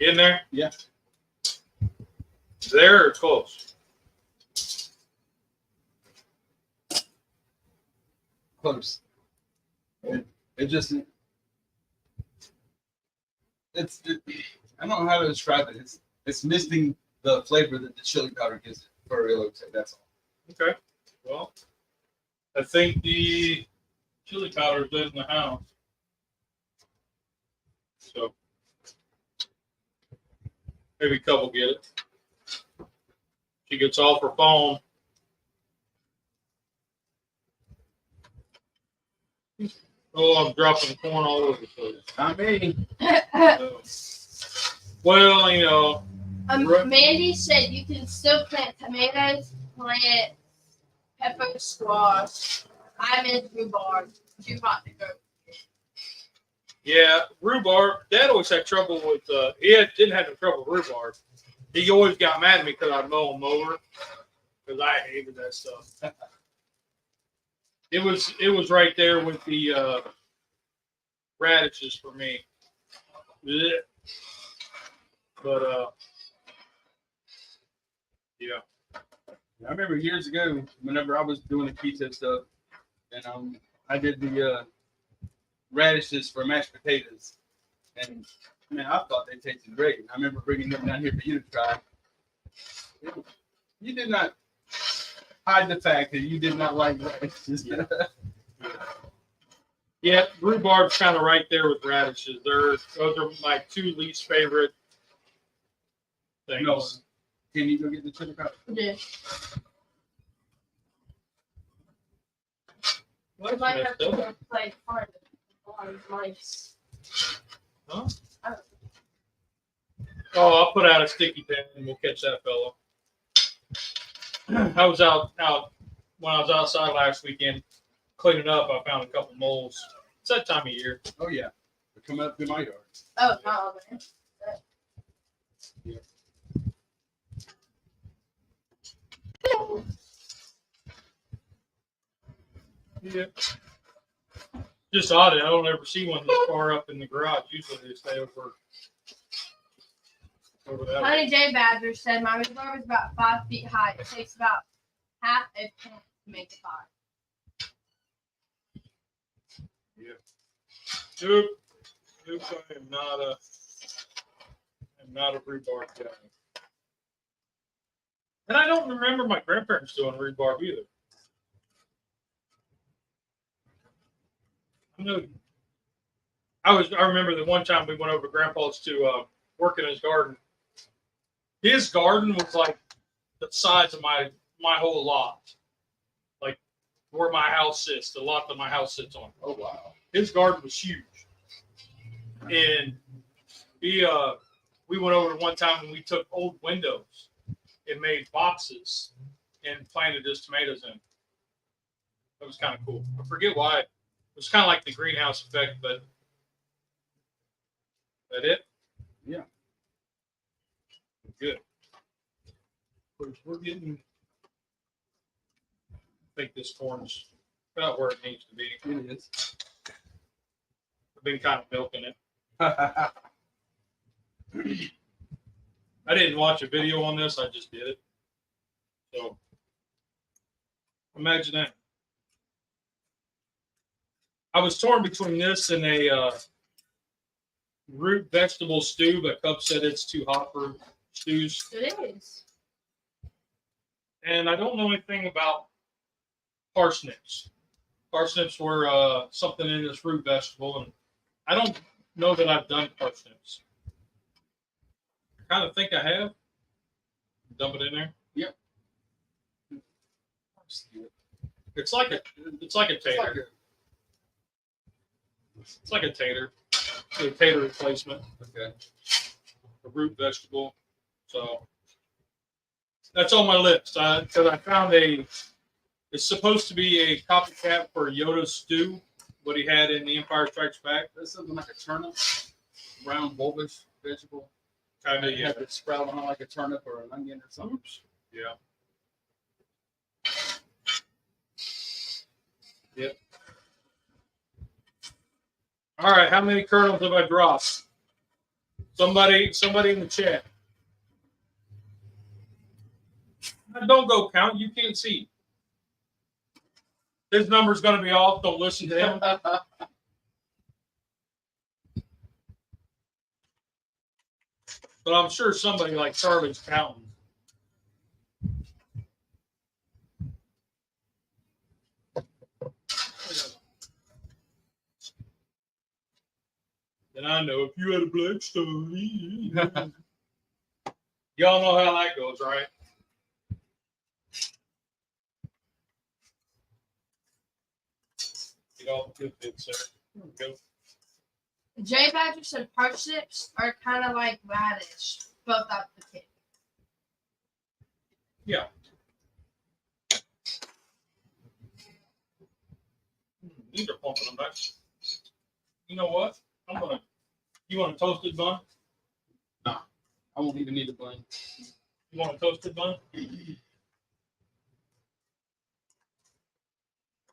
A: In there?
C: yeah.
A: There or close?
C: Close. It just I don't know how to describe it. It's missing the flavor that the chili powder gives it for Elote. That's all.
A: Okay. Well, I think the chili powder is in the house. So maybe couple get it. She gets off her phone. Oh, I'm dropping corn all over the place.
C: Not me.
A: Well, you know.
B: Mandy said you can still plant tomatoes, plant pepper, squash. I'm in rhubarb. Too hot to go.
A: Yeah, rhubarb. Dad always had trouble with. Didn't have no trouble with rhubarb. He always got mad at me because I'd mow him over because I hated that stuff. It was right there with the radishes for me. Blech. But yeah.
C: I remember years ago, whenever I was doing the keto stuff, and I did the radishes for mashed potatoes, and man, I thought they tasted great. I remember bringing them down here for you to try. You did not hide the fact that you did not like radishes.
A: Yeah, rhubarb's kind of right there with radishes. Those are my two least favorite things.
C: No. Can you go get the chili powder?
B: Yeah.
A: Well,
B: I might have
A: that's
B: to
A: messed
B: go
A: up.
B: play find a lot of mice.
A: Huh? Oh, I'll put out a sticky pen and we'll catch that fellow. I was out when I was outside last weekend cleaning up. I found a couple moles. It's that time of year.
C: Oh yeah, they're coming up through my yard.
B: Oh, not over there.
A: Yeah. Just odd. I don't ever see one this far up in the garage. Usually they stay over that way.
B: Honey J Badger said my rhubarb is about 5 feet high. It takes about half a plant to make a pot.
A: Dude, I am not a rhubarb guy. And I don't remember my grandparents doing rhubarb either. I remember the one time we went over to Grandpa's to work in his garden. His garden was like the size of my whole lot, like where my house sits, the lot that my house sits on.
C: Oh wow.
A: His garden was huge, and we went over one time and we took old windows and made boxes and planted his tomatoes in. That was kind of cool. I forget why. It was kind of like the greenhouse effect, but that it?
C: Yeah.
A: Good. Of course, we're getting. I think this corn's about where it needs to be.
C: It is.
A: I've been kind of milking it. I didn't watch a video on this. I just did it. So imagine that. I was torn between this and a root vegetable stew, but Cub said it's too hot for stews.
B: It is.
A: And I don't know anything about parsnips. Parsnips were something in this root vegetable, and I don't know that I've done parsnips. I kind of think I have. Dump it in there.
C: Yep.
A: It's like a tater. It's like a tater. A tater replacement.
C: Okay.
A: A root vegetable. So that's on my list. Because I found it's supposed to be a copycat for Yoda's stew, what he had in The Empire Strikes Back.
C: That's something like a turnip, brown bulbous vegetable.
A: Kind of,
C: You
A: yeah.
C: have it sprout on like a turnip or an onion or something.
A: Oops. Yeah. Yep. All right, how many kernels have I dropped? Somebody in the chat. Don't go count. You can't see. His number's going to be off. Don't listen to him. But I'm sure somebody like Charlie's counting. And I know if you had a Blackstone, y'all know how that goes, right? Get all the good bits there. There we go.
B: Jay Badger said parsnips are kind of like radish, both out the kid.
A: Yeah. These are pumping them back. You know what? You want a toasted bun?
C: I won't even need a bun.
A: You want a toasted bun?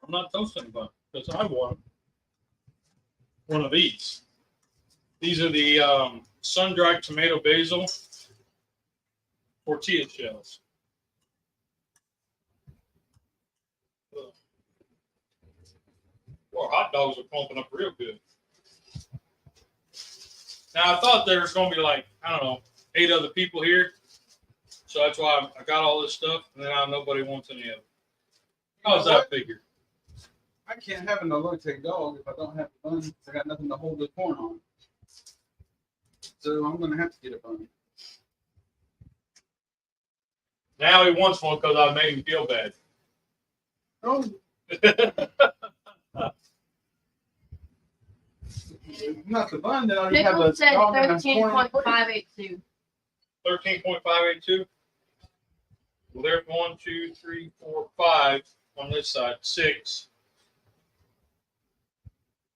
A: I'm not toasting a bun because I want one of these. These are the sun-dried tomato basil tortilla shells. Well, hot dogs are pumping up real good. Now, I thought there was going to be like, I don't know, 8 other people here. So that's why I got all this stuff, and now nobody wants any of it. How's that figure?
C: I can't have an Elote dog if I don't have a bun. I got nothing to hold the corn on. So I'm going to have to get a bun.
A: Now he wants one because I made him feel bad.
C: Oh, not the bun, then I'll just have
B: Pickle
C: a
B: said
C: dog and a corn on the plate.
B: 13.582.
A: 13.582. Well, there's 1, 2, 3, 4, 5 on this side. 6,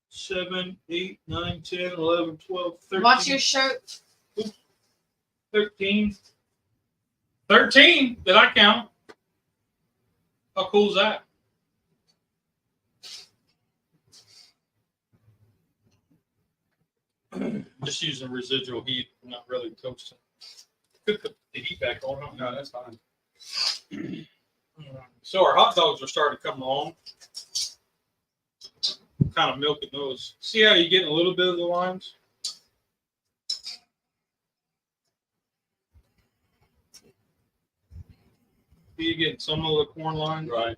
A: 7, 8, 9, 10, 11, 12, 13.
B: Watch your shirt.
A: 13. 13? Did I count? How cool is that? Just using residual heat, not really toasting. Could put the heat back on. Huh?
C: No, that's fine.
A: So our hot dogs are starting to come along. Kind of milking those. See how you're getting a little bit of the lines? You're getting some of the corn lines.
C: Right.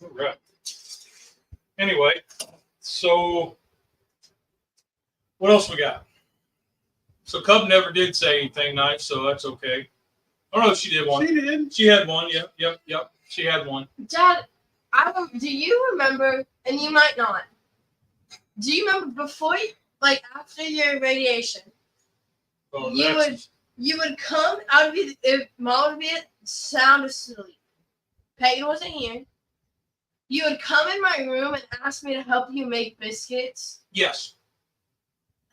A: All right. Anyway, so what else we got? So Cub never did say anything nice, so that's okay. Oh no, she did one.
C: She did.
A: She had one. Yep. She had one.
B: Dad, do you remember, and you might not, do you remember before, like after your radiation,
A: Oh,
B: you would come out of it, if Mom would be sound asleep. Peyton wasn't here. You would come in my room and ask me to help you make biscuits.
A: Yes.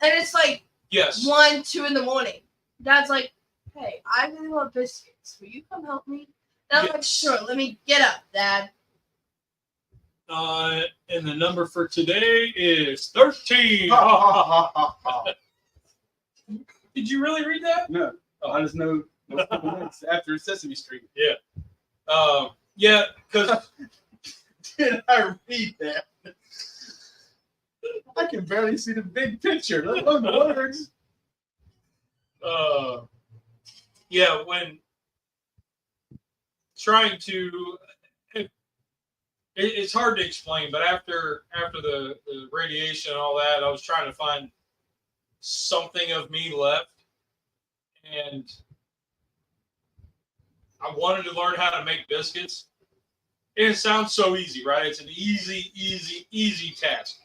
B: And it's like
A: Yes.
B: 1, 2 in the morning. Dad's like, hey, I really want biscuits. Will you come help me? And I'm like, sure, let me get up, Dad.
A: And the number for today is 13. Did you really read that?
C: No, I just know it's after Sesame Street.
A: Yeah, because
C: Did I read that? I can barely see the big picture, let alone the words.
A: yeah, when trying to, it's hard to explain, but after the radiation and all that, I was trying to find something of me left, and I wanted to learn how to make biscuits. And it sounds so easy, right? It's an easy task.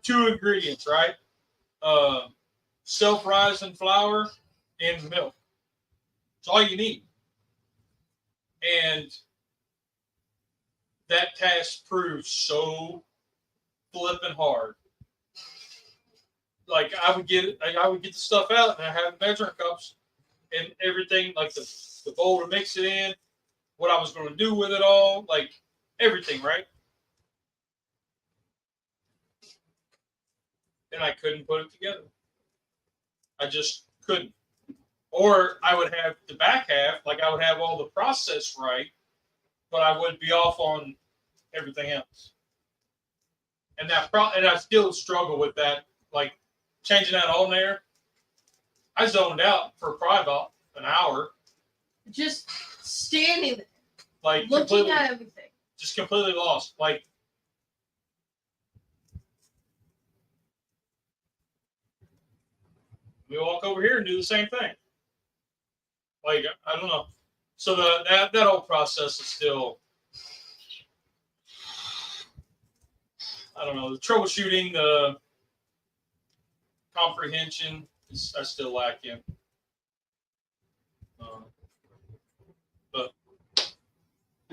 A: 2 ingredients, right? Self-rising flour and milk. It's all you need. And that task proved so flipping hard. Like I would get the stuff out, and I have measuring cups and everything, like the bowl to mix it in, what I was going to do with it all, like everything, right? And I couldn't put it together. I just couldn't. Or I would have the back half, like I would have all the process right, but I would be off on everything else. And and I still struggle with that, like changing that on there. I zoned out for probably about an hour.
B: Just standing there,
A: Like
B: looking at everything.
A: Just completely lost. Like we walk over here and do the same thing. Like I don't know. So that whole process is still, I don't know, the troubleshooting, the comprehension I still lack in. But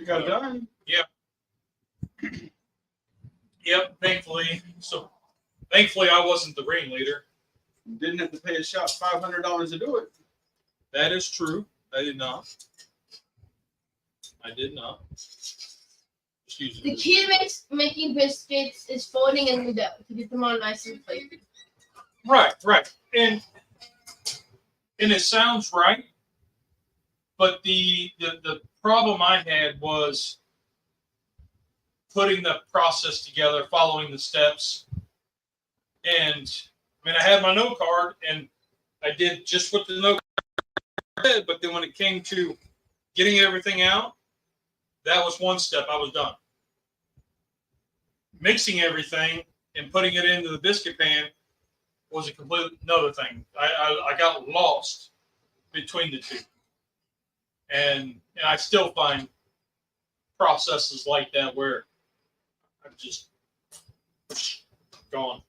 C: You got it done.
A: Yep, thankfully. So thankfully I wasn't the ringleader.
C: You didn't have to pay a shop $500 to do it.
A: That is true. I did not. Excuse me.
B: The key to making biscuits is folding in the dough to get them all nice and flaky.
A: Right. And it sounds right, but the problem I had was putting the process together, following the steps. And I mean, I had my note card and I did just what the note card said, but then when it came to getting everything out, that was one step. I was done. Mixing everything and putting it into the biscuit pan was a completely another thing. I got lost between the two. And I still find processes like that where I'm just gone.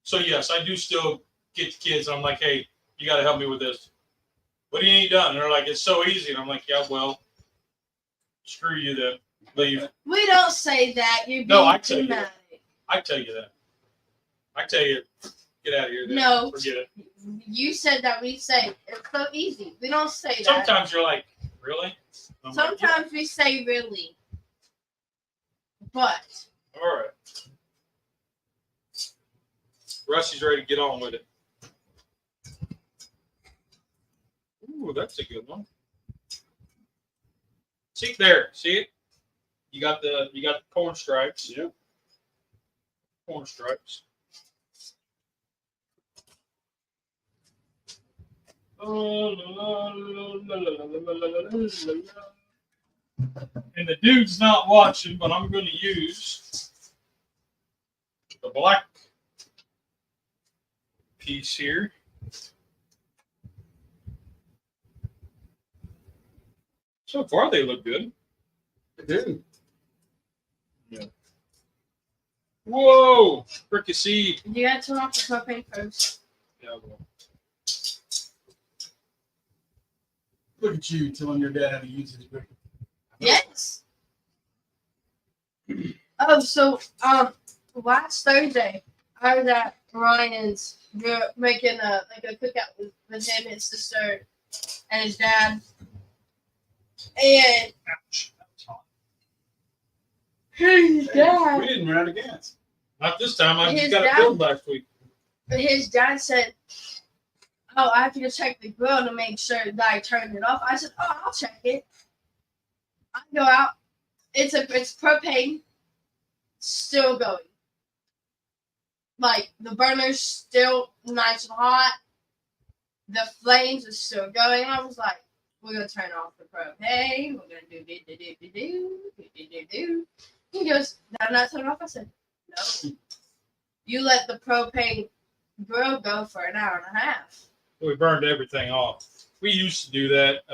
A: So yes, I do still get the kids. I'm like, hey, you got to help me with this. What do you need done? And they're like, it's so easy. And I'm like, yeah, well, screw you then. Leave.
B: We don't say that. You're being
A: No, I tell you.
B: dramatic.
A: I tell you that. I tell you, get out of here. Then.
B: No.
A: Forget it.
B: You said that. We say it's so easy. We don't say that.
A: Sometimes you're like, really? I'm like,
B: Sometimes we say really. But
A: yeah. All right. Rusty's ready to get on with it. Ooh, that's a good one. See there, see it? You got the corn stripes.
C: Yep.
A: Corn stripes. And the dude's not watching, but I'm going to use the black piece here. So far, they look good.
C: They do.
A: Yeah. Whoa! Fricassee.
B: you got to turn off the propane first.
A: Yeah, well.
C: Look at you telling your dad how to use his brick.
B: Yes. Oh, so last Thursday I was at Ryan's making a cookout with him, his sister, and his dad. And
A: Ouch. That's hot.
B: His dad.
C: We didn't run out of gas.
A: Not this time. I just
B: His
A: got it
B: dad-
A: filled last week.
B: His dad said, "Oh, I have to go check the grill to make sure that I turned it off." I said, "Oh, I'll check it." I go out. It's propane, still going. Like the burner's still nice and hot. The flames are still going. I was like, "We're gonna turn off the propane. We're gonna do." He goes, "Did I not turn it off?" I said, "No. You let the propane grill go for an hour and a half."
A: We burned everything off. We used to do that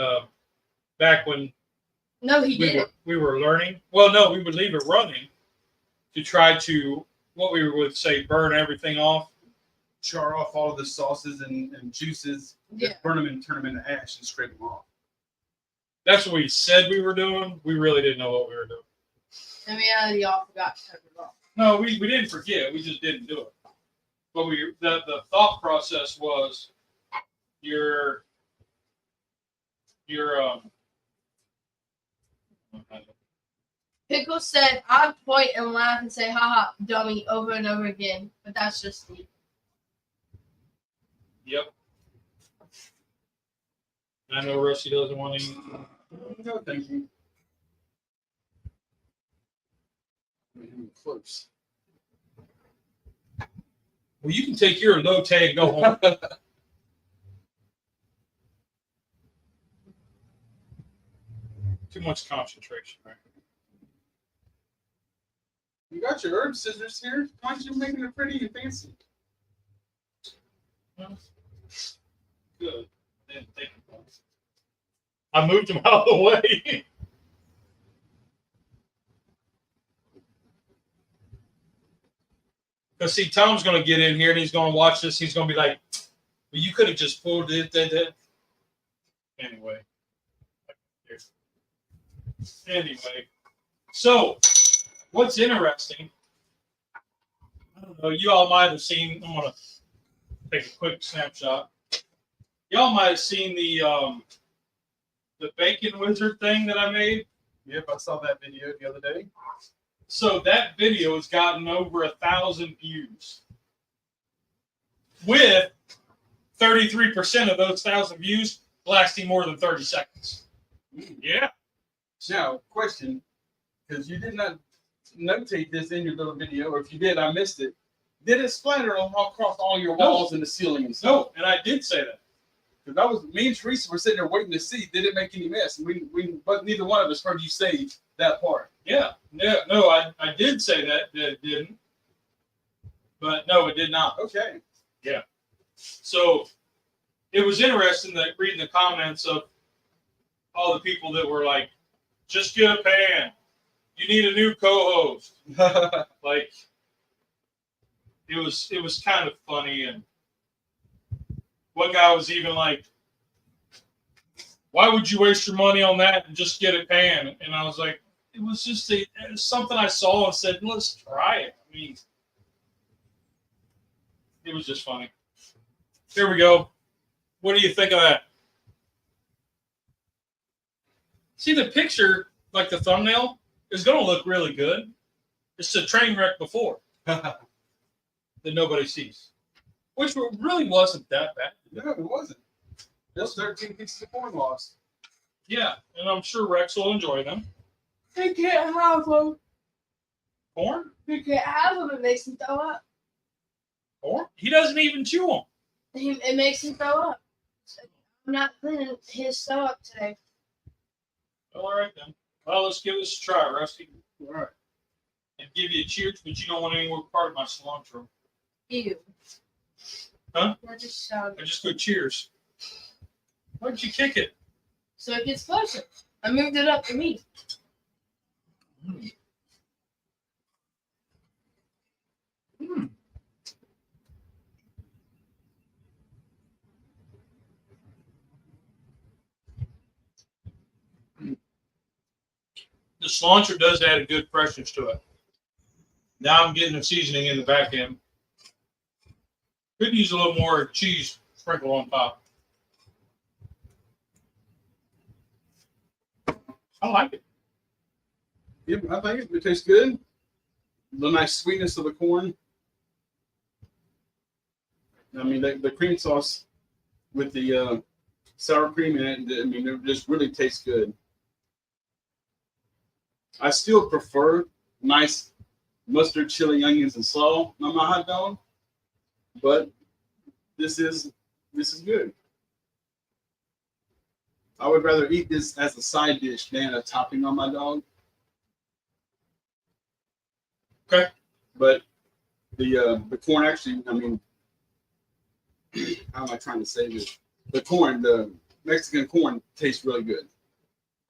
A: back when
B: No, he didn't.
A: we were learning. Well, no, we would leave it running to try to, what we would say, burn everything off.
C: Char off all of the sauces and juices.
B: Yeah.
C: Just burn them and turn them into ash and scrape them off.
A: That's what we said we were doing. We really didn't know what we were doing.
B: In reality, y'all forgot to turn it off.
A: No, we didn't forget. We just didn't do it. But the thought process was your
B: Pickle said, "I'd point and laugh and say, 'Ha ha, dummy,' over and over again." But that's just me.
A: Yep. I know Rusty doesn't want to eat.
C: No, thank you. Close.
A: Well, you can take your elote and go home. Too much concentration, right?
C: You got your herb scissors here. Why aren't you making it pretty and fancy?
A: Good. Didn't think about it. I moved him out of the way. Because see, Tom's going to get in here and he's going to watch this. He's going to be like, "Well, you could have just pulled it." Anyway. Anyway. So, what's interesting, I don't know, you all might have seen, I'm going to take a quick snapshot. Y'all might have seen the bacon wizard thing that I made.
C: Yep, I saw that video the other day.
A: So that video has gotten over 1,000 views. With 33% of those 1,000 views lasting more than 30 seconds. Yeah.
C: Now, question, because you did not notate this in your little video, or if you did, I missed it. Did it splatter across all your walls and the ceiling and stuff?
A: No, and I did say that.
C: Because that was me and Teresa were sitting there waiting to see, did it make any mess? And but neither one of us heard you say that part.
A: Yeah. No, I did say that it didn't. But no, it did not.
C: Okay.
A: So it was interesting that reading the comments of all the people that were like, "Just get a pan. You need a new co-host." Like, it was kind of funny, and one guy was even like, "Why would you waste your money on that and just get a pan?" And I was like, it was just something I saw and said, "Let's try it." I mean, it was just funny. Here we go. What do you think of that? See, the picture, like the thumbnail, is going to look really good. It's a train wreck before that nobody sees, which really wasn't that bad.
C: No, it wasn't. Just 13 pieces of corn lost.
A: Yeah, and I'm sure Rex will enjoy them.
B: He can't have them.
A: Corn?
B: He can't have them. It makes him throw up.
A: Corn? He doesn't even chew them.
B: It makes him throw up. I'm not cleaning his stomach today.
A: Well, all right then. Well, let's give this a try, Rusty.
C: All right.
A: And give you a cheers, but you don't want any more part of my cilantro.
B: Ew.
A: Huh?
B: That just sounded.
A: I just go cheers. Why did you kick it?
B: So it gets closer. I moved it up to me.
A: The cilantro does add a good freshness to it. Now I'm getting the seasoning in the back end. Could use a little more cheese sprinkled on top. I like it.
C: Yeah, I think it tastes good. The nice sweetness of the corn. I mean, the cream sauce with the sour cream in it, I mean, it just really tastes good. I still prefer nice mustard, chili, onions, and salt on my hot dog, but this is good. I would rather eat this as a side dish than a topping on my dog.
A: Okay.
C: But the corn actually, I mean, how am I trying to say this? The Mexican corn tastes really good.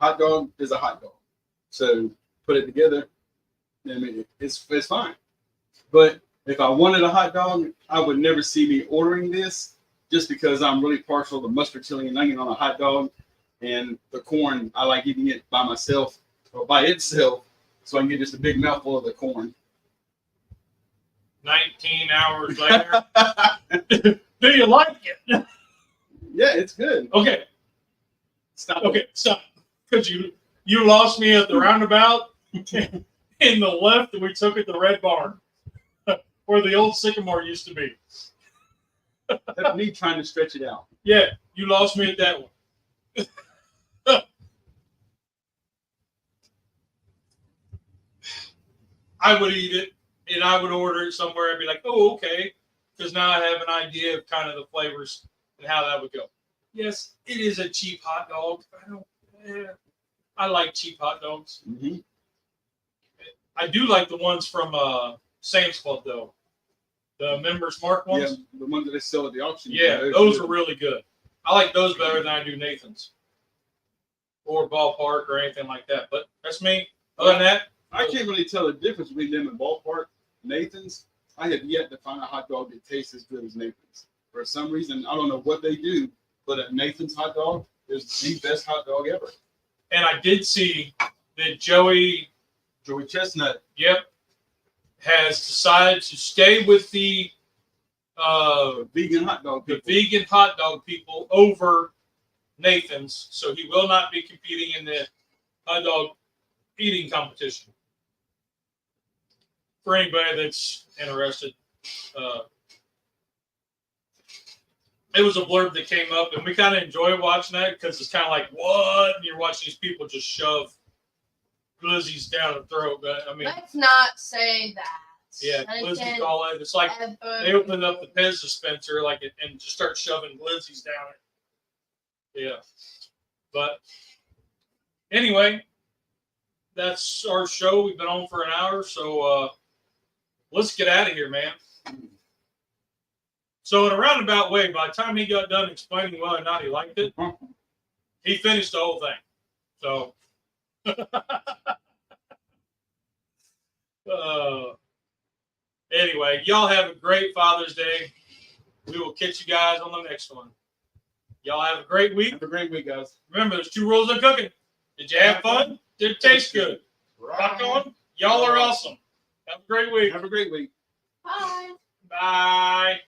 C: Hot dog is a hot dog. So put it together, I mean, it's fine. But if I wanted a hot dog, I would never see me ordering this just because I'm really partial to mustard, chili, and onion on a hot dog. And the corn, I like eating it by myself or by itself so I can get just a big mouthful of the corn.
A: 19 hours later. Do you like it?
C: Yeah, it's good.
A: Okay.
C: Stop.
A: Okay, stop. Because you lost me at the roundabout in the left, and we took it to Red Barn, where the old Sycamore used to be.
C: That's me trying to stretch it out.
A: Yeah, you lost me at that one. I would eat it, and I would order it somewhere. I'd be like, oh, okay, because now I have an idea of kind of the flavors and how that would go. Yes, it is a cheap hot dog. I like cheap hot dogs.
C: Mm-hmm.
A: I do like the ones from Sam's Club, though. The Members Mark ones.
C: Yeah, the ones that they sell at the auction.
A: Yeah, those are really good. I like those better than I do Nathan's or Ballpark or anything like that. But that's me. Other than that,
C: I can't really tell the difference between them and Ballpark. Nathan's, I have yet to find a hot dog that tastes as good as Nathan's. For some reason, I don't know what they do, but a Nathan's hot dog is the best hot dog ever.
A: and I did see that Joey
C: Chestnut.
A: Yep, has decided to stay with the
C: Vegan hot dog people.
A: vegan hot dog people over Nathan's, so he will not be competing in the hot dog eating competition. For anybody that's interested, it was a blurb that came up, and we kind of enjoy watching that because it's kind of like, what? And you're watching these people just shove glizzies down the throat. But I mean,
D: Let's not say that.
A: yeah,
D: I
A: glizzy
D: can't
A: call it. It's like
D: ever-
A: they opened up the Pez dispenser like it, and just start shoving glizzies down it. Yeah, but anyway, that's our show. We've been on for an hour, so let's get out of here, man. So in a roundabout way, by the time he got done explaining whether or not he liked it, he finished the whole thing. So anyway, y'all have a great Father's Day. We will catch you guys on the next one. Y'all have a great week.
C: Have a great week, guys.
A: Remember, there's 2 rules of cooking. Did you have fun? Did it taste good? Rock on. Y'all are awesome. Have a great week.
C: Have a great week.
D: Bye.
A: Bye.